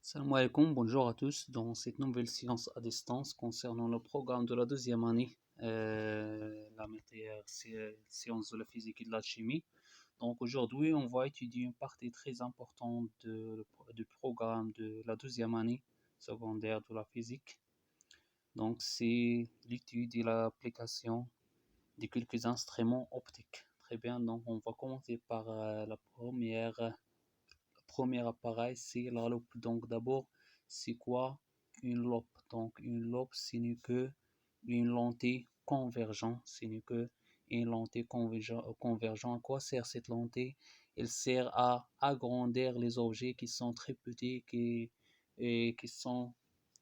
Salam alaikum, bonjour à tous. Dans cette nouvelle séance à distance concernant le programme de la deuxième année, la matière sciences de la physique et de la chimie. Donc aujourd'hui, on va étudier une partie très importante du programme de la deuxième année secondaire de la physique. Donc c'est l'étude et l'application de quelques instruments optiques. Très bien, donc on va commencer par premier appareil, c'est la loupe. Donc d'abord, c'est quoi une loupe? Donc une loupe, ce n'est que une lentille convergente. Ce n'est que une lentille convergente. À quoi sert cette lentille? Elle sert à agrandir les objets qui sont très petits, et qui sont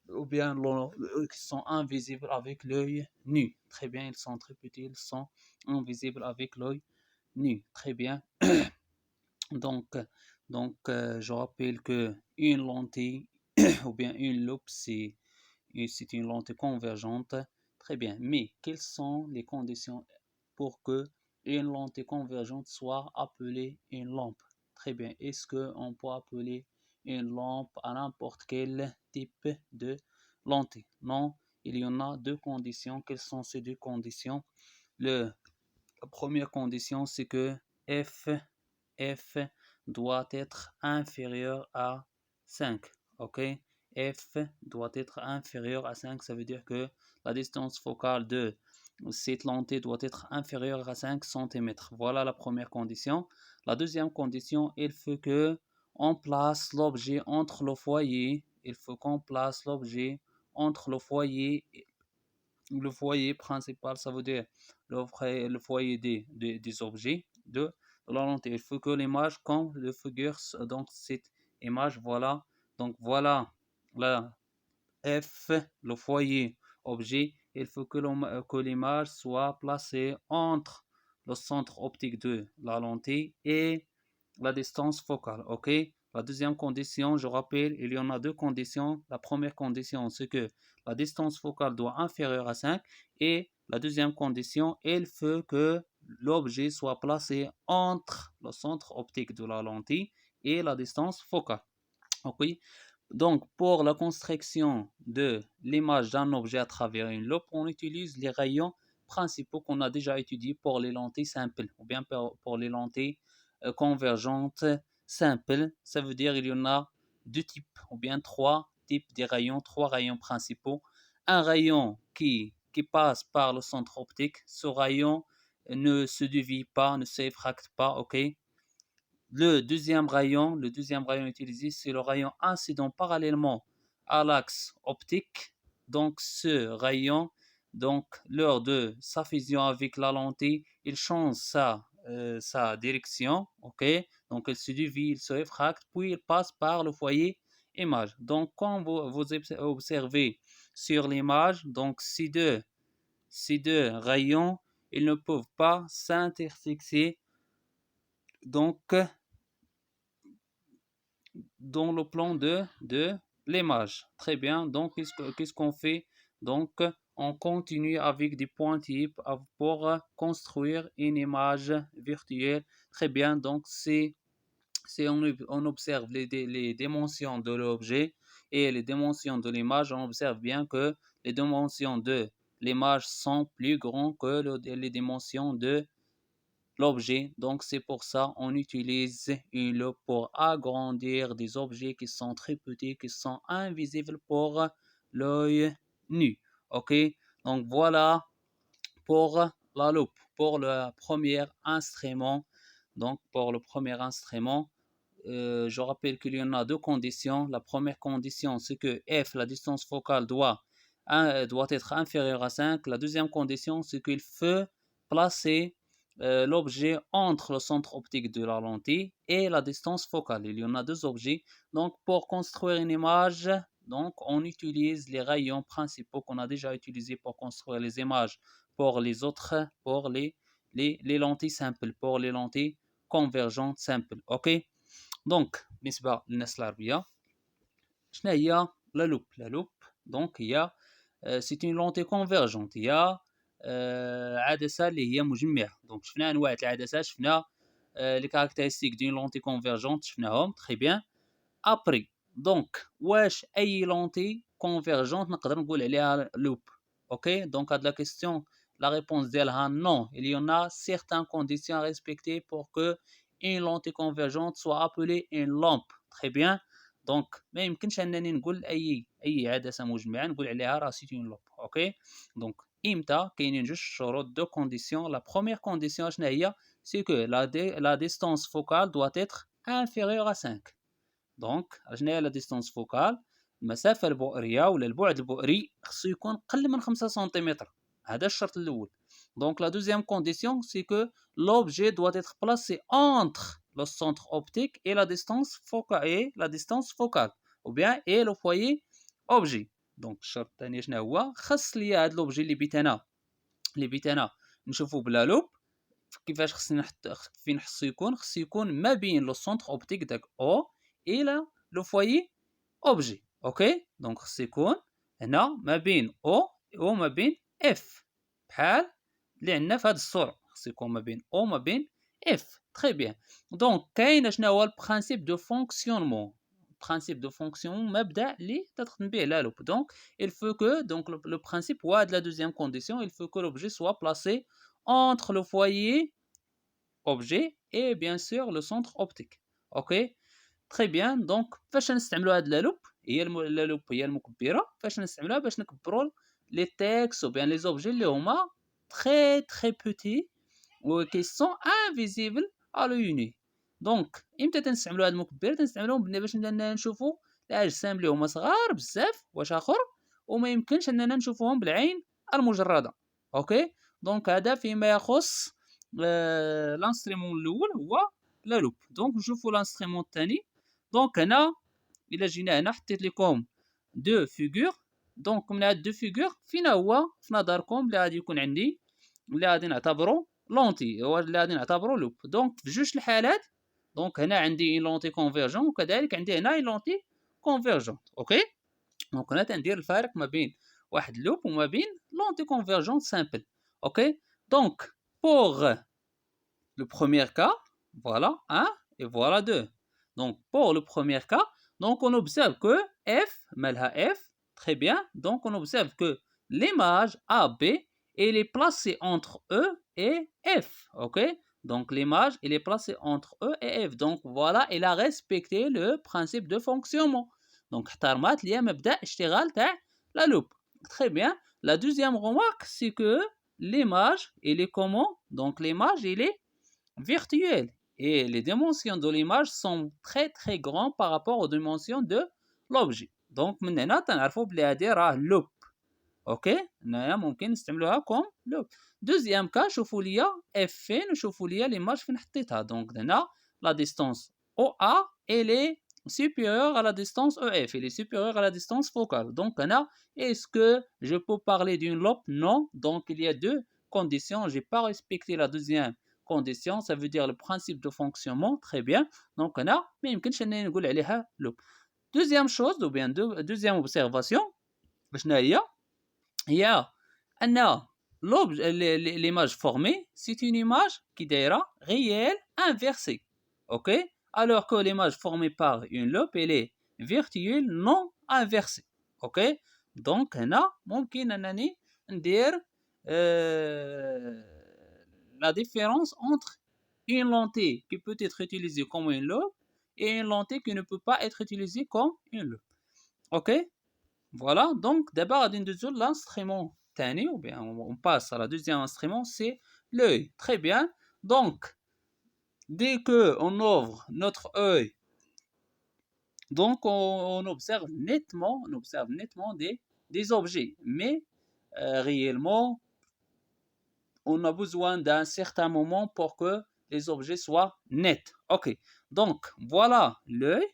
qui sont invisibles avec l'œil nu. Très bien, ils sont très petits, ils sont invisibles avec l'œil nu. Très bien. Donc, je rappelle que une lentille ou bien une loupe, c'est une lentille convergente. Très bien. Mais quelles sont les conditions pour que une lentille convergente soit appelée une lampe? Très bien. Est-ce qu'on peut appeler une lampe à n'importe quel type de lentille? Non. Il y en a deux conditions. Quelles sont ces deux conditions? La première condition, c'est que F F doit être inférieur à 5. Ok? F doit être inférieur à 5. Ça veut dire que la distance focale de cette lentille doit être inférieure à 5 cm. Voilà la première condition. La deuxième condition, il faut que on place l'objet entre le foyer. Il faut qu'on place l'objet entre le foyer principal, ça veut dire le foyer des objets de la lentille. Il faut que l'image, comme le figure, donc cette image, voilà. Donc voilà la F, le foyer objet. Il faut que l'image soit placée entre le centre optique de la lentille et la distance focale. OK? La deuxième condition, je rappelle, il y en a deux conditions. La première condition, c'est que la distance focale doit être inférieure à 5. Et la deuxième condition, il faut que l'objet soit placé entre le centre optique de la lentille et la distance focale. OK? Donc, pour la construction de l'image d'un objet à travers une loupe, on utilise les rayons principaux qu'on a déjà étudiés pour les lentilles simples ou bien pour les lentilles convergentes simples. Ça veut dire qu'il y en a deux types ou bien trois types de rayons, trois rayons principaux. Un rayon qui passe par le centre optique. Ce rayon ne se dévie pas, ne s'effracte pas, ok? Le deuxième rayon utilisé, c'est le rayon incident parallèlement à l'axe optique. Donc, ce rayon, donc, lors de sa fusion avec la lentille, il change sa direction, ok? Donc, il se dévie, il se réfracte, puis il passe par le foyer image. Donc, quand vous observez sur l'image, donc, ces deux rayons, ils ne peuvent pas s'intersecter. Donc, dans le plan de l'image. Très bien. Donc, qu'est-ce qu'on fait? Donc, on continue avec des points types pour construire une image virtuelle. Très bien. Donc, on observe les dimensions de l'objet et les dimensions de l'image. On observe bien que les dimensions de l'image sont plus grandes que les dimensions de l'objet. Donc, c'est pour ça on utilise une loupe pour agrandir des objets qui sont très petits, qui sont invisibles pour l'œil nu. OK? Donc, voilà pour la loupe, pour le premier instrument. Donc, pour le premier instrument, je rappelle qu'il y en a deux conditions. La première condition, c'est que F, la distance focale, doit être inférieure à 5. La deuxième condition, c'est qu'il faut placer l'objet entre le centre optique de la lentille et la distance focale. Il y en a deux objets. Donc, pour construire une image, donc, on utilise les rayons principaux qu'on a déjà utilisés pour construire les images pour les autres, pour les lentilles simples, pour les lentilles convergentes simples. OK? دونك بالنسبه للناس العربيه شنو هي لا لوب دونك هي سي اون لونتي كونفيرجونت هي عدسه اللي هي مجمعه دونك شفنا انواع العدسات شفنا لي كاركتيرستيك دون لونتي كونفيرجونت شفناهم تري بيان ابري دونك واش أي لونتي convergente نقدر نقول عليها loop. OK donc هاد la question la réponse ديالها non, il y en a certaines conditions à respecter pour que une lentille convergente soit appelée une lampe. Très bien. donc ما يمكنش انني نقول اي عدسه مجمعه نقول عليها راه سيت اون لوب. اوكي دونك امتى كاينين جوج شروط دو كونديسيون. لا بروميير كونديسيون شنو هي؟ سي كو la distance focale doit être inférieure à 5. دونك شنو هي لا ديستونس فوكال؟ المسافه البؤريه ولا البعد البؤري خصو يكون قل من 5 سنتيمتر. هذا الشرط الاول. دونك لا دوزيام كونديسيون سي كو l'objet doit être placé entre le centre optique et la distance focale ou bien et le foyer objet. دونك الشرط الثاني شنو هو؟ خص ليا هذا لوبجي اللي بيت انا نشوفو بلا لوب. كيفاش خصني فين خصو يكون؟ خصو يكون ما بين لو سونتر اوبتيك داك او الى لو فوايي اوبجي. اوكي دونك خصو يكون هنا ما بين او وما بين اف بحال اللي عندنا في هذه الصوره. خصو يكون ما بين او وما بين اف. تري بيان. دونك كاين شنو هو البرانسيپ دو فونكسيونمون. برانسيپ دو فونكسيون مبدا اللي تخدم به لا لوب. دونك il faut que donc le principe ou de la deuxième condition il faut que l'objet soit placé entre le foyer objet et bien sûr le centre optique. ok très bien. دونك فاش نستعملوا هاد لا لوب هي لا لوب هي المكبره. فاش نستعملوها؟ باش نكبروا لي تيكست ou bien les objets اللي هما très très petits ou qui sont invisibles à l'œil nu. دونك امتى تنستعملوا هاد المكبر؟ تنستعملوهم باش نشوفوا الاجسام اللي هما صغار بزاف واش اخر وما يمكنش اننا نشوفوهم بالعين المجرده. اوكي دونك هذا فيما يخص لانسترومون الاول هو لا لوب. دونك نشوفوا لانسترومون الثاني. دونك هنا الا جينا هنا حطيت لكم دو فيغور. دونك من هاد دو فيغور فينا هو في نظركم اللي غادي يكون عندي اللي غادي نعتبرو لونتي هو اللي غادي نعتبرو لوب. دونك في جوج الحالات دونك هنا عندي لونتي كونفيرجون وكذلك عندي هنا لونتي كونفيرجون. اوكي دونك هنا تندير الفارق ما بين واحد لوب وما بين لونتي كونفيرجون سامبل. اوكي دونك pour le premier cas, voilà 1 et voilà 2. Donc pour le premier cas, donc on observe que F, malha F, très bien. Donc on observe que l'image AB, elle est placée entre E et F. Ok donc l'image, elle est placée entre E et F. Donc voilà, elle a respecté le principe de fonctionnement. Donc احترمت ليا مبدأ اشتغال تاع la loupe. Très bien. La deuxième remarque, c'est que l'image, elle est comment? Donc l'image, elle est virtuelle. Et les dimensions de l'image sont très très grandes par rapport aux dimensions de l'objet. Donc من هنا تنعرفوا بلي هذه راه لوب. اوكي هنايا ممكن نستعملوها كوم لوب. دوزيام كا شوفوا ليا اف فين وشوفوا ليا ليماج فين حطيتها. دونك هنا لا ديستونس او ا elle est supérieure à la distance EF, elle est supérieure à la distance focale. Donc, est-ce que je peux parler d'une loupe? Non. Donc, il y a deux conditions. Je n'ai pas respecté la deuxième condition. Ça veut dire le principe de fonctionnement. Très bien. Donc, mais il y a loupe. Deuxième chose, ou bien deuxième observation, il y a l'image formée, c'est une image qui est réelle inversée. OK? Alors que l'image formée par une loupe, elle est virtuelle non inversée. Ok donc هنا ممكن انني ندير la différence entre une lentille qui peut être utilisée comme une loupe et une lentille qui ne peut pas être utilisée comme une loupe. Ok voilà donc d'abord غادي ندوزو l'instrument الثاني ou bien on passe à la deuxième instrument, c'est l'œil. Très bien. Donc dès que on ouvre notre œil, donc on observe nettement des objets, mais réellement on a besoin d'un certain moment pour que les objets soient nets. Ok donc voilà l'œil.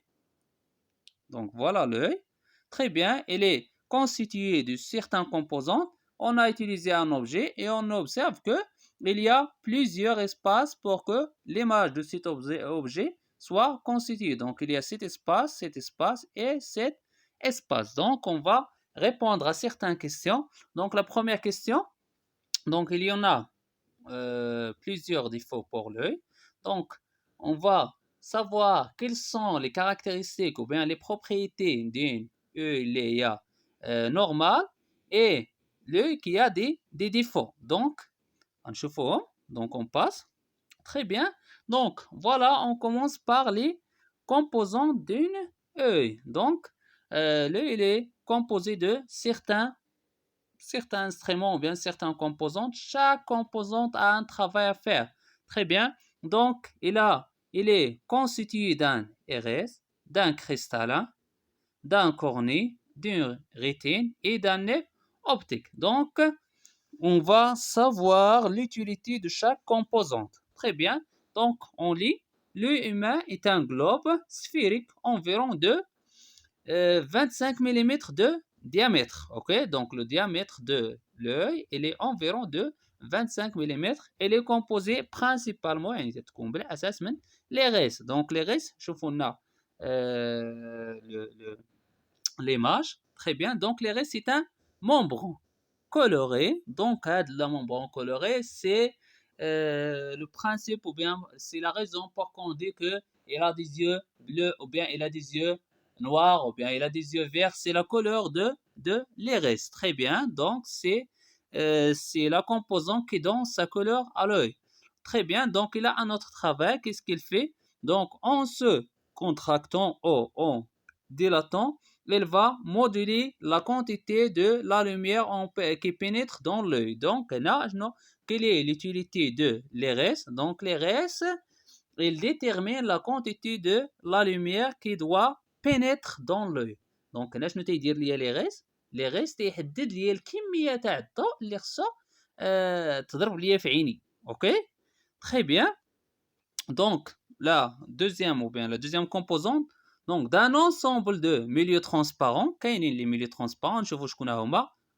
Très bien, il est constitué de certains composants. On a utilisé un objet et on observe que il y a plusieurs espaces pour que l'image de cet objet soit constituée. Donc il y a cet espace et cet espace. Donc on va répondre à certaines questions. Donc la première question, donc il y en a plusieurs défauts pour l'œil. Donc on va savoir quelles sont les caractéristiques ou bien les propriétés d'une œil normale et l'œil qui a des défauts. Donc, on passe. Très bien. Donc, voilà, on commence par les composants d'une œil. Donc, l'œil est composé de certains instruments ou bien certaines composantes. Chaque composante a un travail à faire. Très bien. Donc, il est constitué d'un RS, d'un cristallin, d'un cornée, d'une rétine et d'un nerf optique. Donc, on va savoir l'utilité de chaque composante. Très bien. Donc, on lit. L'œil humain est un globe sphérique environ de 25 mm de diamètre. Ok, donc le diamètre de l'œil, il est environ de 25 mm. Il est composé principalement les restes. Donc les restes, je vous l'image. Très bien. Donc les restes, c'est un membran coloré. Donc le membran coloré, c'est le principe ou bien c'est la raison pour qu'on dit que il a des yeux bleus ou bien il a des yeux noirs ou bien il a des yeux verts. C'est la couleur de l'iris. Très bien. Donc c'est la composante qui donne sa couleur à l'œil. Très bien. Donc il a un autre travail. Qu'est-ce qu'il fait? Donc en se contractant ou en dilatant, il va moduler la quantité de la lumière qui pénètre dans l'œil. Donc, quelle est l'utilité de l'IRS? Donc, l'IRS, il détermine la quantité de la lumière qui doit pénétrer dans l'œil. Donc, شنو تيدير ليا l'IRS? l'IRS تيحدد ليا الكمية تاع الضوء اللي خصها تضرب ليا في عيني. OK? Très bien. Donc, la deuxième composante, donc d'un ensemble de milieux transparents, les milieux transparents,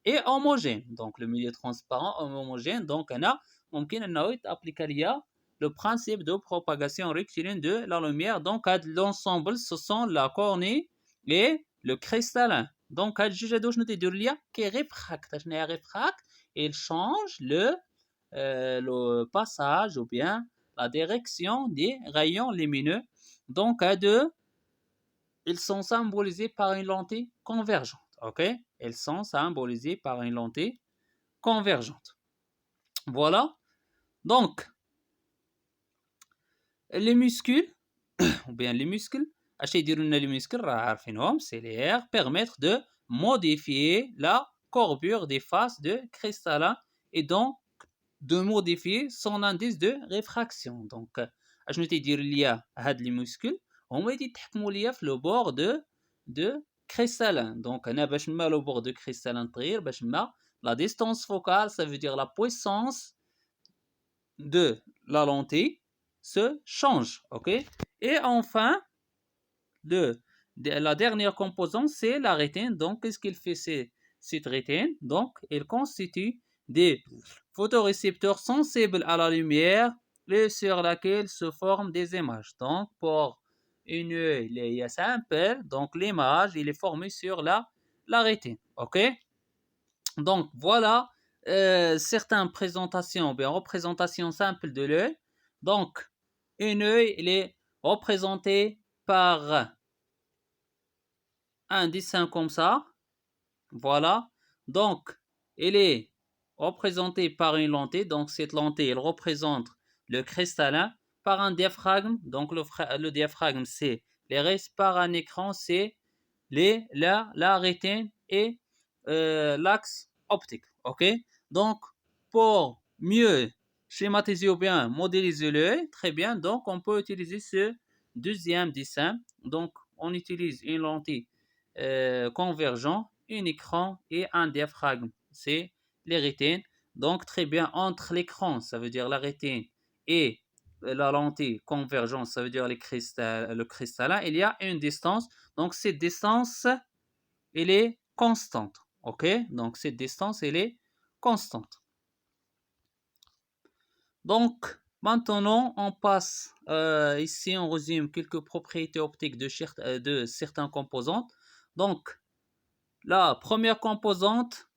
et homogènes. Donc, le milieu transparent et homogène, donc, on peut appliquer le principe de propagation rectiligne de la lumière. Donc, l'ensemble, ce sont la cornée et le cristallin. Donc, il change le passage ou bien la direction des rayons lumineux. Donc, à deux, ils sont symbolisés par une lentille convergente. OK? Ils sont symbolisés par une lentille convergente. Voilà. Donc, les muscles, ou bien les muscles, c'est les airs, permettent de modifier la courbure des faces de cristallin et donc de modifier son indice de réfraction. Donc, اشنو تيدير ليا هاد لي موسكول هما يتحكموا ليا في لو بور دو cristallin. Donc, انا باش ما لو بور دو cristallin تغير باش ما la distance focale, ça veut dire la puissance de la lentille se change. OK? Et enfin, la dernière composante, c'est la rétine. Donc, qu'est-ce qu'il fait cette rétine? Donc, elle constitue des photorécepteurs sensibles à la lumière et sur laquelle se forment des images. Donc, pour une œil simple, donc l'image, il est formé sur la rétine. OK? Donc, voilà certaines présentations, bien représentations simples de l'œil. Donc, une œil, il est représenté par un dessin comme ça. Voilà. Donc, il est représenté par une lentille. Donc, cette lentille, elle représente le cristallin par un diaphragme. Donc, le diaphragme, c'est les restes par un écran, c'est la rétine et l'axe optique. OK? Donc, pour mieux schématiser ou bien modéliser l'œil, très bien. Donc, on peut utiliser ce deuxième dessin. Donc, on utilise une lentille convergent, un écran et un diaphragme. C'est les rétines. Donc, très bien, entre l'écran, ça veut dire la rétine, et la lentille convergente, ça veut dire le cristallin, il y a une distance. Donc, cette distance, elle est constante. OK? Donc, cette distance, elle est constante. Donc, maintenant, on passe, ici, on résume quelques propriétés optiques de certains composants. Donc, la première composante,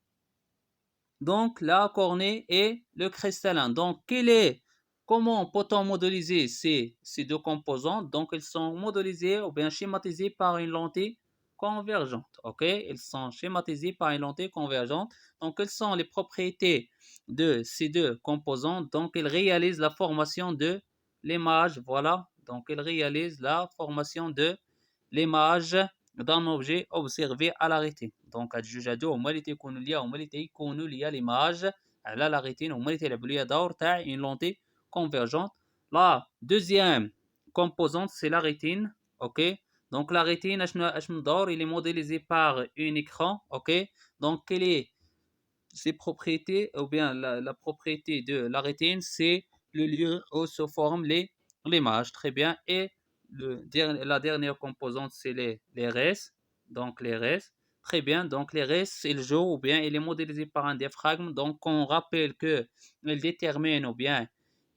donc la cornée et le cristallin. Donc, quelle est Comment peut-on modéliser ces deux composantes? Donc, ils sont modélisés ou bien schématisés par une lentille convergente. OK? Ils sont schématisés par une lentille convergente. Donc, quelles sont les propriétés de ces deux composantes? Donc, ils réalisent la formation de l'image. Voilà. Donc, ils réalisent la formation de l'image d'un objet observé à la rétine. Donc, الجوج هادو هما اللي تيكونوا ليا هما اللي تيكونوا ليا l'image على la rétine هما اللي تيلعبوا ليا دور تاع une lentille convergente. La deuxième composante, c'est la rétine. OK? Donc, la rétine, il est modélisé par un écran. OK? Donc, quelle est ses propriétés, ou bien la propriété de la rétine, c'est le lieu où se forment l'image. Très bien. Et la dernière composante, c'est les restes. Donc, les restes. Très bien. Donc, les restes, il joue ou bien il est modélisé par un diaphragme. Donc, on rappelle que il détermine ou bien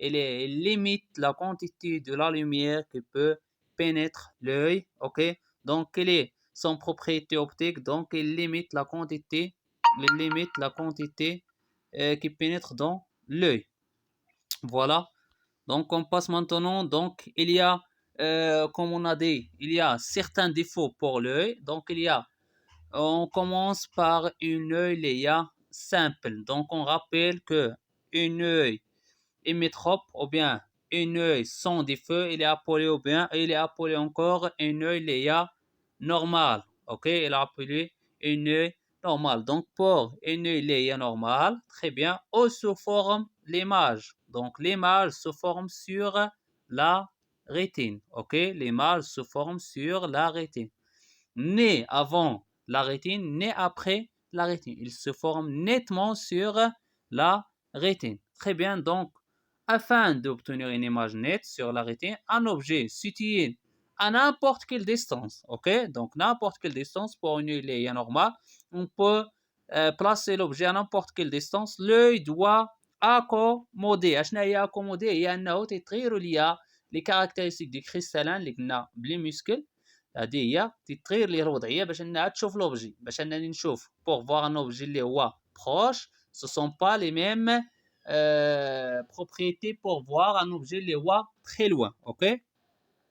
il limite la quantité de la lumière qui peut pénétrer l'œil. OK? Donc, quelle est son propriété optique? Donc, il limite la quantité qui pénètre dans l'œil. Voilà. Donc, on passe maintenant. Donc, il y a, comme on a dit, il y a certains défauts pour l'œil. Donc, on commence par une œil simple. Donc, on rappelle que une œil hémétrope ou bien un œil sans défaut, il est appelé ou bien il est appelé encore un œil normal. OK, il est appelé un œil normal. Donc pour un œil normal, très bien, où se forme l'image. Donc l'image se forme sur la rétine. OK, l'image se forme sur la rétine. Né avant la rétine, né après la rétine. Il se forme nettement sur la rétine. Très bien, donc afin d'obtenir une image nette sur la rétine, un objet situé à n'importe quelle distance, ok? Donc n'importe quelle distance pour une œil normale, on peut placer l'objet à n'importe quelle distance. L'œil doit accommoder. اشنا هي accommoder هي انه تغير ليا les caractéristiques du cristallin اللي قلنا بلي muscle. هذه هي تغير ليه الوضعيه باش انها تشوف لوبجي باش انني نشوف pour voir un objet اللي هو proche ce sont pas les mêmes propriétés pour voir un objet اللي هو très loin. OK?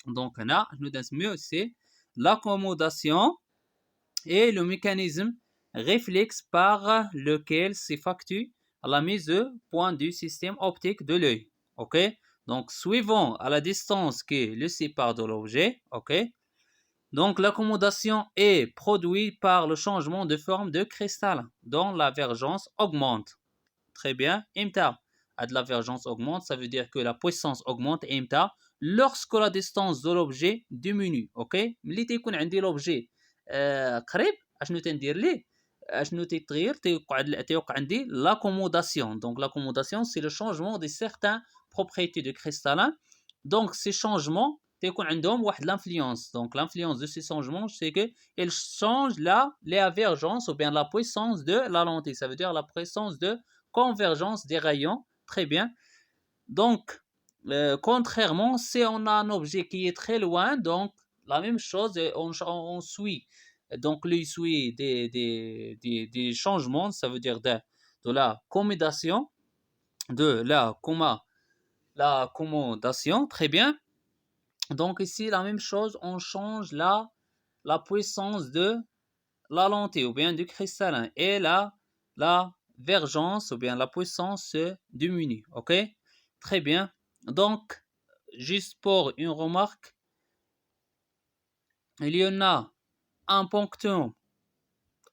Donc هنا شنو تنسميو c'est l'accommodation et le mécanisme réflexe par lequel s'effectue la mise au point du système optique de l'œil. OK? Donc suivant à la distance qui le sépare de l'objet. OK? Donc l'accommodation est produite par le changement de forme de cristal dont la divergence augmente. Très bien. إمتى de la divergence augmente, ça veut dire que la puissance augmente. إمتى lorsque la distance de l'objet diminue. OK? ملي تيكون عندي l'objet قريب اشنو تندير ليه اشنو تيتغير تيوقع عندي l'accommodation. Donc l'accommodation c'est le changement de certaines propriétés de cristallin. Donc ces changements تيكون عندهم واحد l'influence. Donc l'influence de ces changements c'est que ils changent la divergence ou bien la puissance de la lentille. Ça veut dire la puissance de convergence des rayons. Très bien. Donc contrairement si on a un objet qui est très loin, donc la même chose, on suit. Donc l'œil suit des changements, ça veut dire de la commodation, l'accommodation. Très bien. Donc ici la même chose, on change la puissance de la lentille ou bien du cristallin et la vergence ou bien la puissance se diminue. OK? Très bien. Donc juste pour une remarque, il y en a un punctum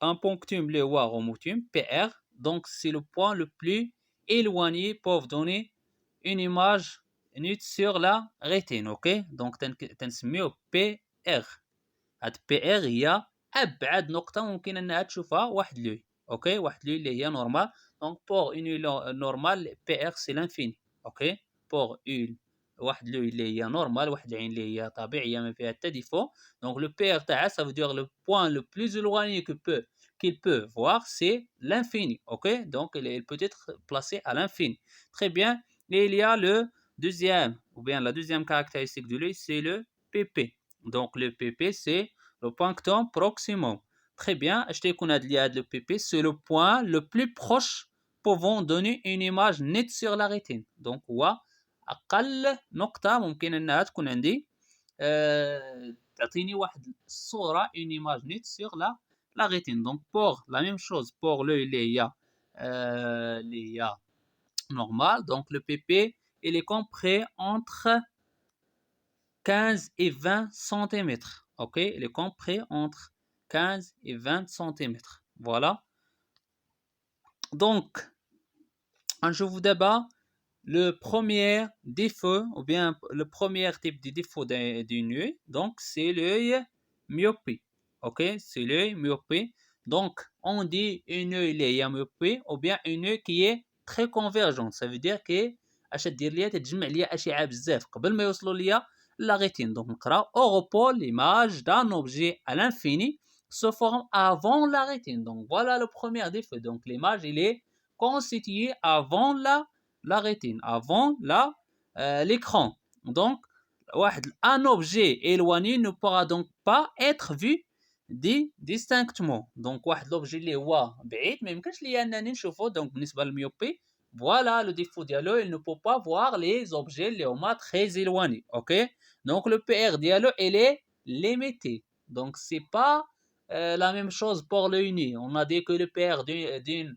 le remotum PR. Donc c'est le point le plus éloigné pour donner une image nette sur la rétine. OK? Donc تنسميه PR. هاد PR هي ابعد نقطه ممكن انها تشوفها واحد لوي. اوكي واحد لوي اللي هي نورمال. دونك بور اون نورمال بي ار سي لانفيني. اوكي بور اون واحد لوي اللي هي نورمال واحد العين اللي هي طبيعيه ما فيها حتى ديفو. دونك لو بي ار تاعها ça veut dire le point le plus éloigné qu'il peut voir c'est l'infini. OK? Donc il peut être placé à l'infini. Très bien. Et il y a le deuxième ou bien la deuxième caractéristique de l'œil c'est le PP. Donc le PP c'est le punctum proximum. Très bien. Le PP, c'est le point le plus proche pouvant donner une image nette sur la rétine. Donc, اقل نقطه ممكن انها تكون عندي تعطيني واحد الصوره اون ايماج نيت سور لا ريتين. دونك بور لا ميم شوز بور لو اللي هي normal. Donc le PP il est compris entre 15 et 20 cm. Ok, il est compris entre 15 et 20 cm. Voilà. Donc, je vous débat le premier défaut ou bien le premier type de défaut d'un œil. Donc, c'est l'œil myopie. Ok, c'est l'œil myopie. Donc, on dit un œil qui est myopie ou bien un œil qui est très convergent. Ça veut dire que اش دير ليا تتجمع ليا اشعه بزاف قبل ما يوصلوا ليا لا ريتين. دونك نقرا اوروبول l'image d'un objet à l'infini se forme avant la rétine. Donc voilà le premier défaut. Donc l'image il est constituée avant la rétine, avant l'écran. Donc un objet éloigné ne pourra donc pas être vu distinctement. Donc واحد l'objet اللي هو بعيد ما يمكنش ليا انني نشوفه. donc بالنسبه للميوبي voilà le défaut dialogue, il ne peut pas voir les objets les très éloignés. Ok, donc le PR dialogue il est limité. Donc c'est pas la même chose pour le uni. On a dit que le PR d'une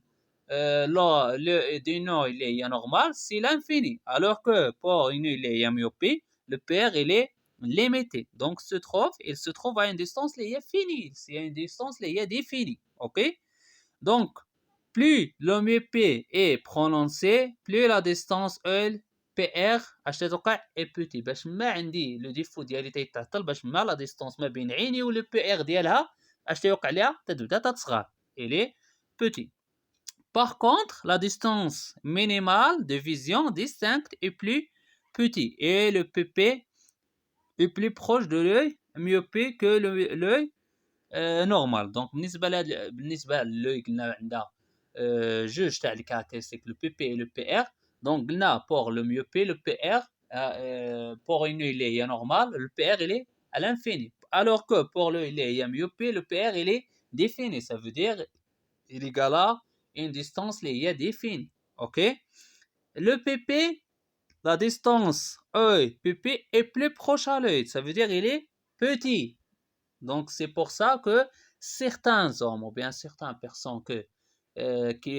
il est normal, c'est l'infini. Alors que pour une il est myopie, le PR il est limité. Donc il se trouve à une distance qui est finie. C'est une distance qui est définie. Ok, donc plus le myopie est prononcé, plus la distance PR est petit. باش ما عندي لو ديفو ديالي تيتعطل باش ما لا ديستونس ما بين عيني و لو PR ديالها اش تيوقع ليها تتبدا تتصغر. Il est petit. Par contre, la distance minimale de vision distincte est plus petit et le PP est plus proche de l'œil myopie que l'œil normal. Donc بالنسبه للœil قلنا عندها juge تاع les caractéristiques le PP et le PR. Donc قلنا pour le myopie le PR pour une œil il est normal, le PR il est à l'infini. Alors que pour l'œil il est myopie, le PR il est défini. Ça veut dire il est égal à une distance qui est définie. Ok, le PP, la distance œil PP est plus proche à l'œil. Ça veut dire il est petit. Donc c'est pour ça que certains hommes ou bien certaines personnes qui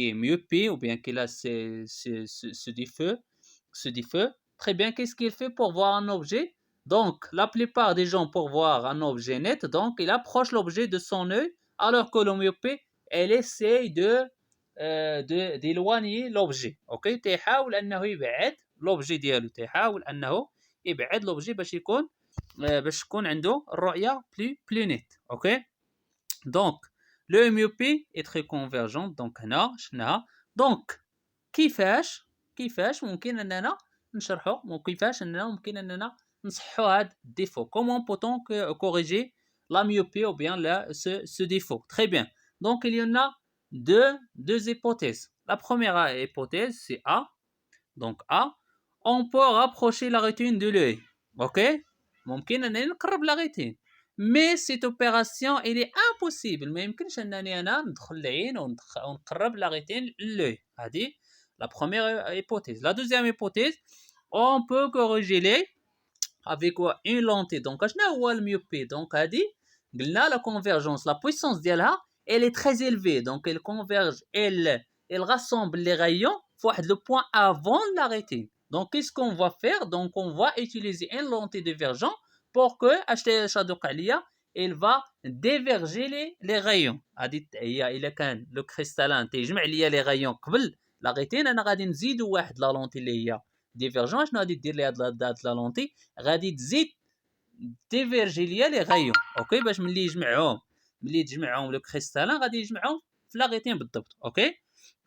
est myopie ou bien qui a ce défaut, très bien, qu'est-ce qu'il fait pour voir un objet? Donc la plupart des gens pour voir un objet net, donc il approche l'objet de son œil, alors que le myopie elle essaye d'éloigner l'objet. Ok, تيحاول انه يبعد l'objet ديالو تيحاول انه يبعد l'objet باش تكون عنده الرؤيه بلو نيت. اوكي دونك لو ميوبي اي تري كونفيرجون. دونك هنا شفناها. دونك كيفاش ممكن اننا نشرحوا وكيفاش اننا ممكن اننا نصحوا هذا الديفو. كومون بوتون كوريجي لا ميوبي او بيان ce défaut. Très bien. Donc il y en a deux hypothèses. La première hypothèse c'est A. Donc A, on peut rapprocher la rétine de l'œil. Ok, ممكن انني نقرب لا ريتين. مي سيت اوبيراسيون il est impossible. ما يمكنش انني انا ندخل العين ونقرب لا ريتين للœil. هذه la première hypothèse. La deuxième hypothèse, on peut corriger l'œil avec une lentille. Donc اشنا هو الميوبي؟ دونك هذه قلنا la convergence, la puissance ديالها elle est très élevée. Donc elle converge, elle rassemble les rayons pour le point avant la rétine. Donc qu'est-ce qu'on va faire? Donc on va utiliser une lentille divergente pour que elle va déverger les rayons. إلا كان لو كريستالان تيجمع ليا لي رayons قبل لا ريتين انا غادي نزيدو واحد لا لونتي اللي هي ديفيرجون. شنو غادي دير ليها هاد لا لونتي؟ غادي تزيد ديفيرجي ليا لي رayons. اوكي باش ملي تجمعهم لو كريستالان غادي يجمعهم في لا ريتين بالضبط. اوكي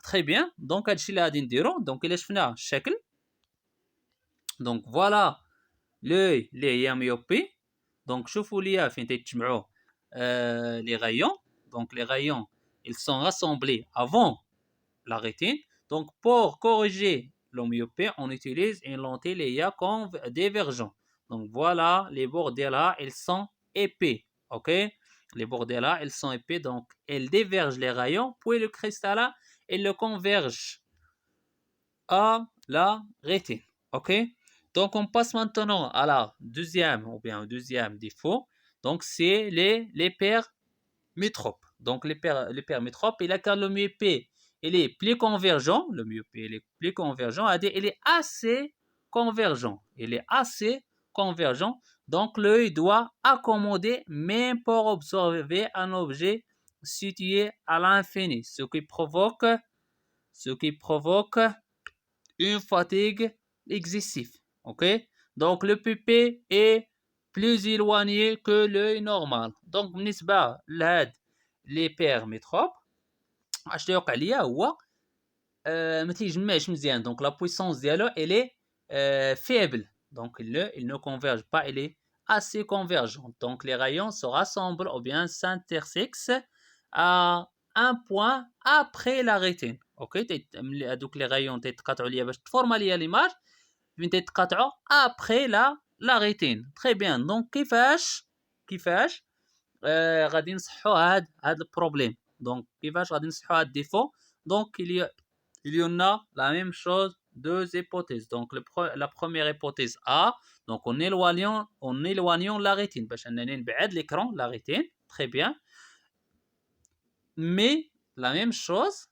تري بيان. دونك هادشي اللي غادي نديرو. دونك الا شفنا الشكل، دونك فوالا لوي اللي هي ميوبي. دونك شوفوا ليا فين تيتجمعوا les rayons. Donc les rayons ils sont rassemblés avant la rétine. Donc pour corriger la myopie on utilise une lentille qui est divergente. Donc voilà les bords de là ils sont épais. Ok, les bords de là ils sont épais. Donc ils divergent les rayons puis le cristallin il le converge à la rétine. OK? Donc, on passe maintenant à la deuxième, ou bien au deuxième défaut. Donc, c'est les paires métropes. Donc, les paires métropes, et là, quand le myopie, il est plus convergent, le myopie, il est plus convergent, c'est-à-dire, il est assez convergent. Il est assez convergent. Donc, l'œil doit accommoder, même pour observer un objet situé à l'infini, ce qui provoque une fatigue excessive. OK? Donc, le pupille est plus éloigné que l'œil normal. Donc, بالنسبة لهاد لي بير ميتروب اش تيوقع ليا هو ما تيجمعش مزيان. Donc, la puissance ديالو elle est faible. Donc, il ne converge pas, il est assez convergent. Donc, les rayons se rassemblent ou bien s'intersexent à un point après la rétine. OK? هذوك les rayons تيتقاطعوا ليا باش تفورما ليا ليماج فين تيتقاطعوا après la rétine. Très bien. Donc, كيفاش غادي نصحوا هاد البروبليم. Donc, كيفاش غادي نصحوا هاد الديفو. Donc, il y en a la même chose, deux hypothèses. Donc, la première hypothèse A, donc en éloignant la rétine. باش انني نبعد l'écran, la rétine. Très bien. Mais la même chose,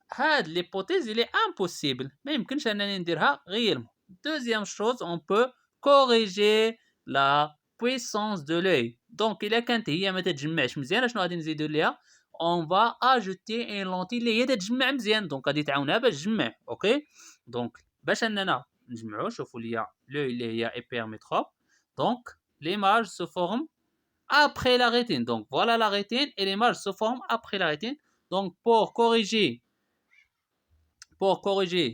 l'hypothèse il est impossible. ما يمكنش انني نديرها réellement. Deuxième chose, on peut corriger la puissance de l'œil. Donc, إلا كانت هي ما تتجمعش مزيان شنو غادي نزيدو ليها؟ On va ajouter une lentille اللي هي تتجمع مزيان. Donc, غادي تعاونها باش تجمع. اوكي؟ دونك باش اننا نجمعو شوفوا ليا l'œil اللي هي hypermétrope. Donc, l'image se forme après la rétine. Donc, voilà la rétine et l'image se forme après la rétine. Donc, pour corriger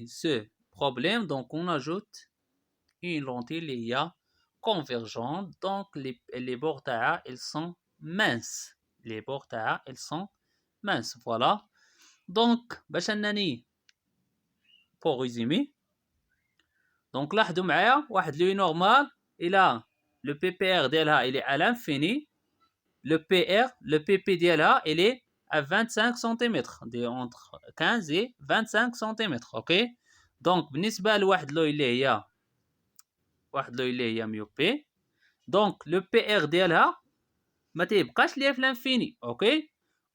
ce problème, donc on ajoute une lentille LIA convergente. Donc, les bords TAA, elles sont minces. Les bords TAA, elles sont minces. Voilà. Donc, pour résumer, donc là, l'œil normal, il a le PPR ديالها, il est à l'infini. Le PP ديالها, il est à 25 cm, entre 15 et 25 cm. OK? Donc, بالنسبة لواحد لوي اللي هي ميوبي. Donc, le PR ديالها ما تيبقاش ليا في l'infini. OK?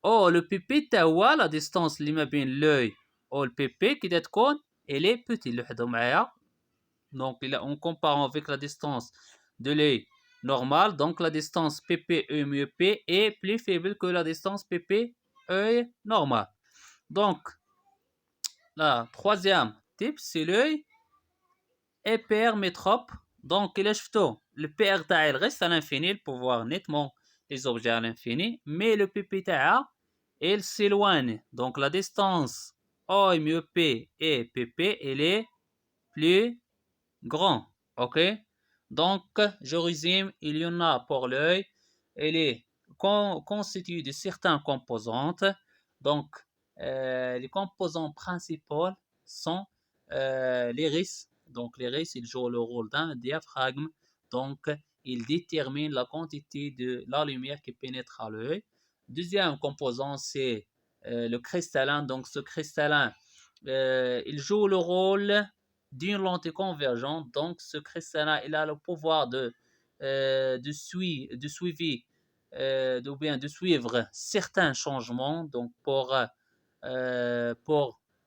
او le PP تا هو la distance اللي ما بين l'œil و le PP كي تكون elle est petite. لوحدو معايا. Donc, en comparant avec la distance de l'œil normal, donc la distance PPE mieux P est plus faible que la distance PPE normal. Donc, la troisième type, c'est l'œil hypermétrope. Donc, il est le PR il reste à l'infini pour voir nettement les objets à l'infini, mais le PP il s'éloigne. Donc, la distance O mieux P et PP, elle est plus grand. OK? Donc, je résume, il y en a pour l'œil. Elle est constituée de certaines composantes. Donc, les composants principaux sont l'iris. Donc, l'iris, il joue le rôle d'un diaphragme. Donc, il détermine la quantité de la lumière qui pénètre à l'œil. Deuxième composant, c'est le cristallin. Donc, ce cristallin, il joue le rôle d'une lentille convergente. Donc, ce cristallin, il a le pouvoir de suivre certains changements. Donc, pour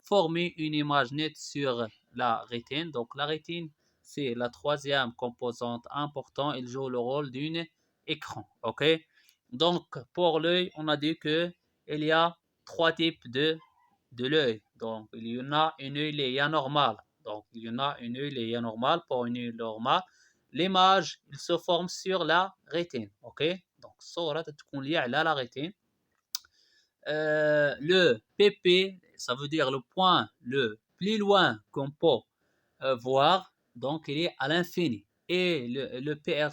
former une image nette sur la rétine. Donc, la rétine, c'est la troisième composante importante. Il joue le rôle d'un écran. OK? Donc, pour l'œil, on a dit que il y a trois types de l'œil. Donc, il y en a une œil normale. Donc, il y en a une œil normale. Pour une œil normale, l'image, il se forme sur la rétine. OK? Donc, صورة تكون ليا على la rétine. Le PP, ça veut dire le point le plus loin qu'on peut voir. Donc, il est à l'infini. Et le PR,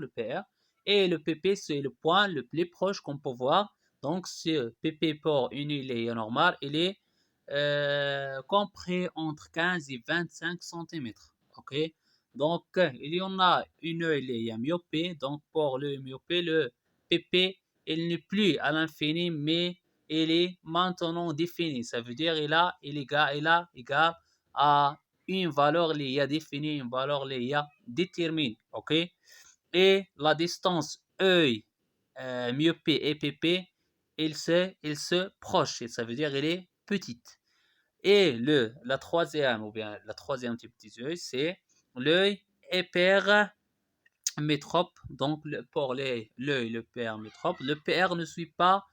le PR. Et le PP, c'est le point le plus proche qu'on peut voir. Donc, ce PP pour une œil normale, il est compris entre 15 et 25 cm. OK? Donc, il y en a une œil myopie. Donc, pour le myopie, le PP, il n'est plus à l'infini, mais il est maintenant défini. Ça veut dire il est égal à une valeur l'IA définit, une valeur l'IA détermine, ok? Et la distance œil, myopée et PP, il se proche, et ça veut dire elle est petite. Et la troisième, ou bien la troisième type d'œil, c'est l'œil hypermétrope. Donc, pour l'œil l'hypermétrope, le PR ne suit pas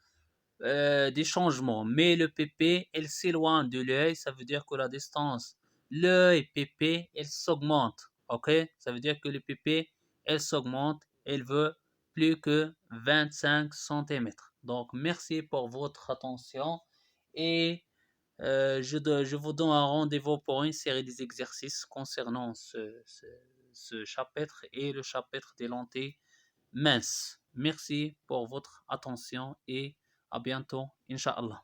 des changements. Mais le PP, elle s'éloigne de l'œil, ça veut dire que la distance, l'œil PP, elle s'augmente. Ok? Ça veut dire que le PP, elle s'augmente, elle veut plus que 25 centimètres. Donc, merci pour votre attention et je vous donne un rendez-vous pour une série d'exercices concernant ce chapitre et le chapitre des lentilles minces. Merci pour votre attention et à bientôt, Inch'Allah.